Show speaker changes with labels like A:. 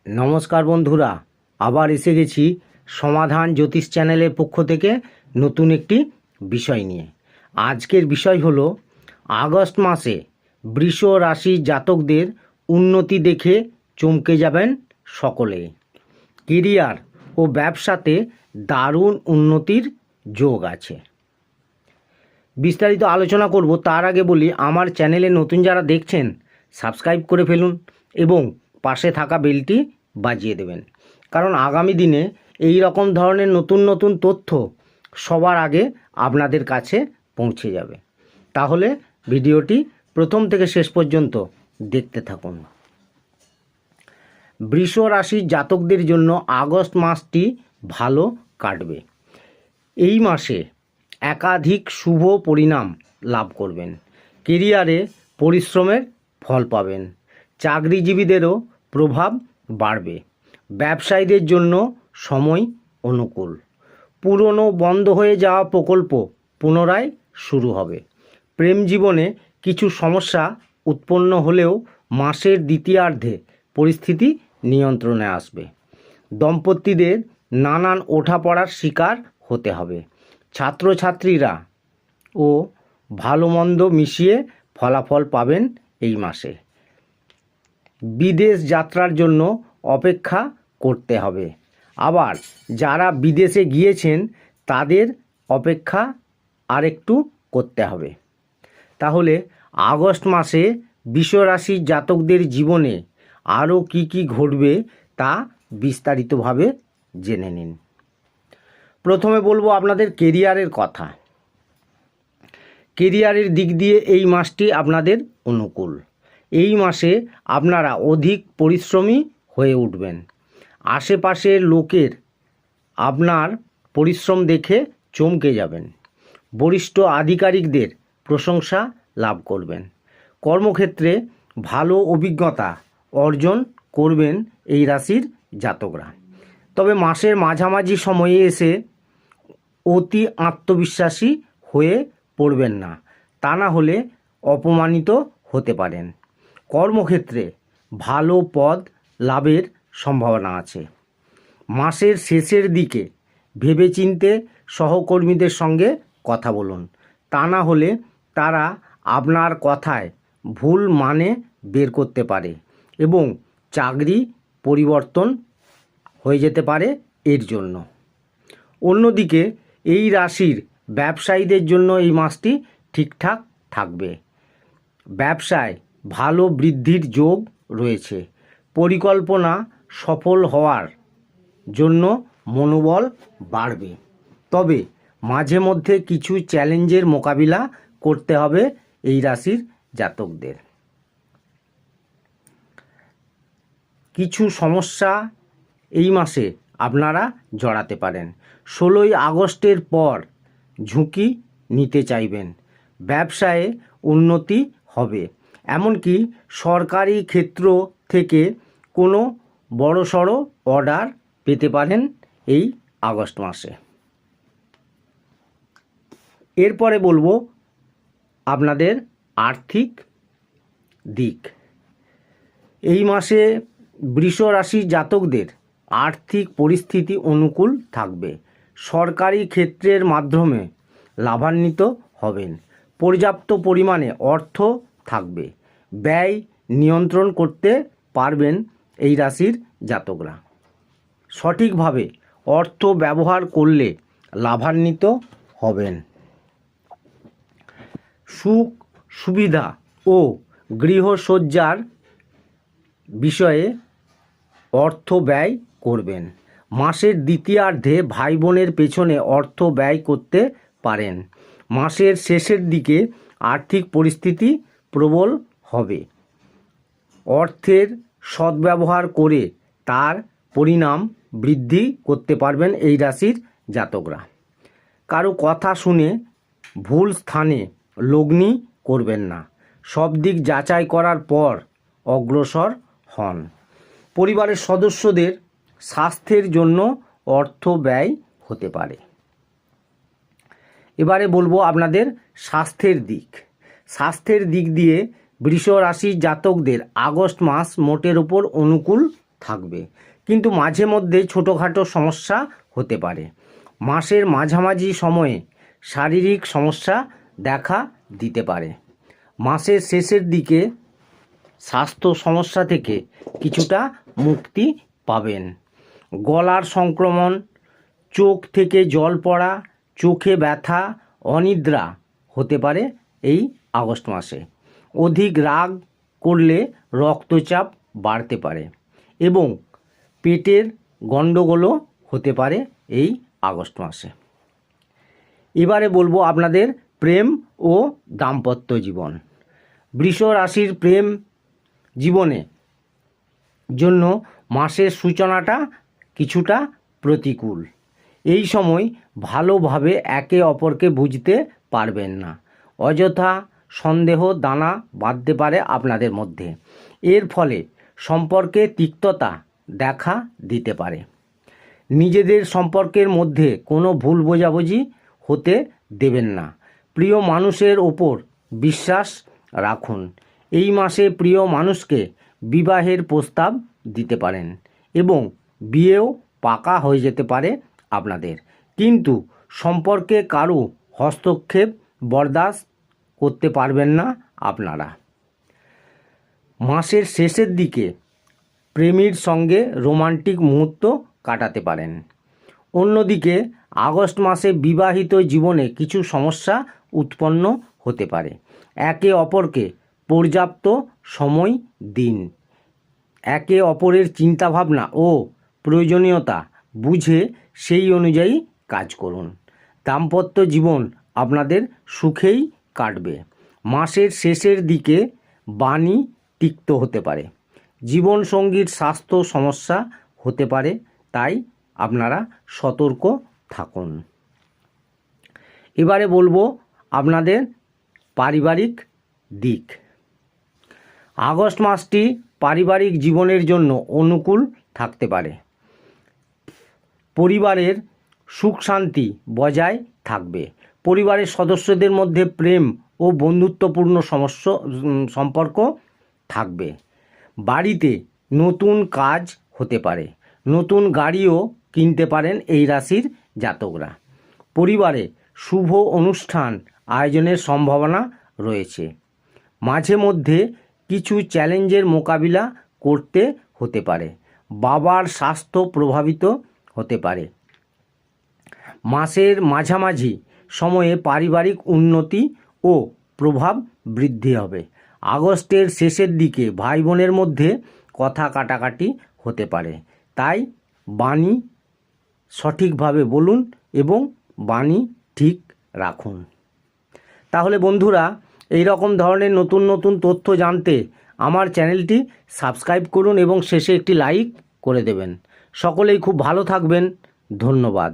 A: নমস্কার বন্ধুরা, আবার এসে গেছি সমাধান জ্যোতিষ চ্যানেলের পক্ষ থেকে নতুন একটি বিষয় নিয়ে। আজকের বিষয় হলো আগস্ট মাসে বৃষ রাশি জাতকদের উন্নতি দেখে চমকে যাবেন সকলে। কেরিয়ার ও ব্যবসাতে দারুণ উন্নতির যোগ আছে। বিস্তারিত আলোচনা করব, তার আগে বলি আমার চ্যানেলে নতুন যারা দেখছেন সাবস্ক্রাইব করে ফেলুন এবং পাশে থাকা বেলটি বাজিয়ে দেবেন, কারণ আগামী দিনে এই রকম ধরনের নতুন নতুন তথ্য সবার আগে আপনাদের কাছে পৌঁছে যাবে। তাহলে ভিডিওটি প্রথম থেকে শেষ পর্যন্ত দেখতে থাকুন। বৃষ রাশির জাতকদের জন্য আগস্ট মাসটি ভালো কাটবে। এই মাসে একাধিক শুভ পরিণাম লাভ করবেন। কেরিয়ারে পরিশ্রমের ফল পাবেন। চাকরিজীবীদেরও প্রভাব বাড়বে। ব্যবসায়ীদের জন্য সময় অনুকূল। পুরনো বন্ধ হয়ে যাওয়া প্রকল্প পুনরায় শুরু হবে। প্রেম জীবনে কিছু সমস্যা উৎপন্ন হলেও মাসের দ্বিতীয়ার্ধে পরিস্থিতি নিয়ন্ত্রণে আসবে। দম্পতিদের নানান ওঠাপড়ার শিকার হতে হবে। ছাত্রছাত্রীরা ও ভালো মন্দ মিশিয়ে ফলাফল পাবেন এই মাসে। বিদেশ যাত্রার জন্য অপেক্ষা করতে হবে। আবার যারা বিদেশে গিয়েছেন তাদের অপেক্ষা আরেকটু করতে হবে। তাহলে আগস্ট মাসে বৃষ রাশির জাতকদের জীবনে আরও কি ঘটবে তা বিস্তারিতভাবে জেনে নিন। প্রথমে বলবো আপনাদের কেরিয়ারের কথা। কেরিয়ারের দিক দিয়ে এই মাসটি আপনাদের অনুকূল। এই মাসে আপনারা অধিক পরিশ্রমী হয়ে উঠবেন। আশেপাশের লোকের আপনার পরিশ্রম দেখে চমকে যাবেন। বরিষ্ঠ আধিকারিকদের প্রশংসা লাভ করবেন। কর্মক্ষেত্রে ভালো অভিজ্ঞতা অর্জন করবেন এই রাশির জাতকরা। তবে মাসের মাঝামাঝি সময়ে এসে অতি আত্মবিশ্বাসী হয়ে পড়বেন না, তা না হলে অপমানিত হতে পারেন। কর্মক্ষেত্রে ভালো পদ লাভের সম্ভাবনা আছে। মাসের শেষের দিকে ভেবেচিন্তে সহকর্মীদের সঙ্গে কথা বলুন, তা না হলে তারা আপনার কথায় ভুল মানে বের করতে পারে এবং চাকরি পরিবর্তন হয়ে যেতে পারে এর জন্য। অন্যদিকে এই রাশির ব্যবসায়ীদের জন্য এই মাসটি ঠিকঠাক থাকবে। ব্যবসায় ভালো বৃদ্ধির যোগ রয়েছে। পরিকল্পনা সফল হওয়ার জন্য মনোবল বাড়বে। তবে মাঝে মধ্যে কিছু চ্যালেঞ্জের মোকাবিলা করতে হবে এই রাশির জাতকদের। কিছু সমস্যা এই মাসে আপনারা জড়াতে পারেন। 16ই আগস্টের পর ঝুঁকি নিতে চাইবেন। ব্যবসায়ে উন্নতি হবে। এমনকি সরকারি ক্ষেত্র থেকে কোনো বড়সড় অর্ডার পেতে পারেন এই আগস্ট মাসে। এরপরে বলবো আপনাদের আর্থিক দিক। এই মাসে বৃষ রাশি জাতকদের আর্থিক পরিস্থিতি অনুকূল থাকবে। সরকারি ক্ষেত্রের মাধ্যমে লাভান্বিত হবেন। পর্যাপ্ত পরিমাণে অর্থ থাকবে। ব্যয় নিয়ন্ত্রণ করতে পারবেন এই রাশির জাতকরা। সঠিকভাবে অর্থ ব্যবহার করলে লাভান্বিত হবেন। সুখ সুবিধা ও গৃহসজ্জার বিষয়ে অর্থ ব্যয় করবেন। মাসের দ্বিতীয়ার্ধে ভাই বোনের পেছনে অর্থ ব্যয় করতে পারেন। মাসের শেষের দিকে আর্থিক পরিস্থিতি প্রবল হবে। অর্থের সদ্ব্যবহার করে তার পরিণাম বৃদ্ধি করতে পারবেন এই রাশির জাতকরা। কারো কথা শুনে ভুল স্থানে লগ্নি করবেন না। সব দিক যাচাই করার পর অগ্রসর হন। পরিবারের সদস্যদের স্বাস্থ্যের জন্য অর্থ ব্যয় হতে পারে। এবারে বলবো আপনাদের স্বাস্থ্যের দিক। স্বাস্থ্যের দিক দিয়ে বৃষ রাশির জাতকদের আগস্ট মাস মোটের উপর অনুকূল থাকবে, কিন্তু মাঝে মধ্যে ছোটোখাটো সমস্যা হতে পারে। মাসের মাঝামাঝি সময়ে শারীরিক সমস্যা দেখা দিতে পারে। মাসের শেষের দিকে স্বাস্থ্য সমস্যা থেকে কিছুটা মুক্তি পাবেন। গলার সংক্রমণ, চোখ থেকে জল পড়া, চোখে ব্যথা, অনিদ্রা হতে পারে এই আগস্ট মাসে। অধিক রাগ করলে রক্তচাপ বাড়তে পারে এবং পেটের গণ্ডগোলও হতে পারে এই আগস্ট মাসে। এবারে বলবো আপনাদের প্রেম ও দাম্পত্য জীবন। বৃষ রাশির প্রেম জীবনে জন্য মাসের সূচনাটা কিছুটা প্রতিকূল। এই সময় ভালোভাবে একে অপরকে বুঝতে পারবেন না। অযথা সন্দেহ দানা বাঁধতে পারে আপনাদের মধ্যে। এর ফলে সম্পর্কে তিক্ততা দেখা দিতে পারে। নিজেদের সম্পর্কের মধ্যে কোনো ভুল বোঝাবুঝি হতে দেবেন না। প্রিয় মানুষের ওপর বিশ্বাস রাখুন। এই মাসে প্রিয় মানুষকে বিবাহের প্রস্তাব দিতে পারেন এবং বিয়েও পাকা হয়ে যেতে পারে আপনাদের, কিন্তু সম্পর্কে কারো হস্তক্ষেপ বরদাস্ত করতে পারবেন না আপনারা। মাসের শেষের দিকে প্রেমীর সঙ্গে রোমান্টিক মুহূর্ত কাটাতে পারেন। অন্যদিকে আগস্ট মাসে বিবাহিত জীবনে কিছু সমস্যা উৎপন্ন হতে পারে। একে অপরকে পর্যাপ্ত সময় দিন। একে অপরের চিন্তাভাবনা ও প্রয়োজনীয়তা বুঝে সেই অনুযায়ী কাজ করুন। দাম্পত্য জীবন আপনাদের সুখেই কাটবে। মাসের শেষের দিকে বাণী তিক্ত হতে পারে। জীবনসঙ্গীর স্বাস্থ্য সমস্যা হতে পারে, তাই আপনারা সতর্ক থাকুন। এবারে বলবো আপনাদের পারিবারিক দিক। আগস্ট মাসটি পারিবারিক জীবনের জন্য অনুকূল থাকতে পারে। পরিবারের সুখ শান্তি বজায় থাকবে। পরিবারের সদস্যদের মধ্যে প্রেম ও বন্ধুত্বপূর্ণ সম্পর্ক থাকবে। বাড়িতে নতুন কাজ হতে পারে। নতুন গাড়িও কিনতে পারেন এই রাশির জাতকরা। পরিবারে শুভ অনুষ্ঠান আয়োজনের সম্ভাবনা রয়েছে। মাঝে মধ্যে কিছু চ্যালেঞ্জের মোকাবিলা করতে হতে পারে। বাবার স্বাস্থ্য প্রভাবিত হতে পারে। মাসের মাঝামাঝি সময়ে পারিবারিক উন্নতি ও প্রভাব বৃদ্ধি হবে। আগস্টের শেষের দিকে ভাই বোনের মধ্যে কথা কাটাকাটি হতে পারে, তাই বাণী সঠিকভাবে বলুন এবং বাণী ঠিক রাখুন। তাহলে বন্ধুরা, এই রকম ধরনের নতুন নতুন তথ্য জানতে আমার চ্যানেলটি সাবস্ক্রাইব করুন এবং শেষে একটি লাইক করে দেবেন। সকলেই খুব ভালো থাকবেন। ধন্যবাদ।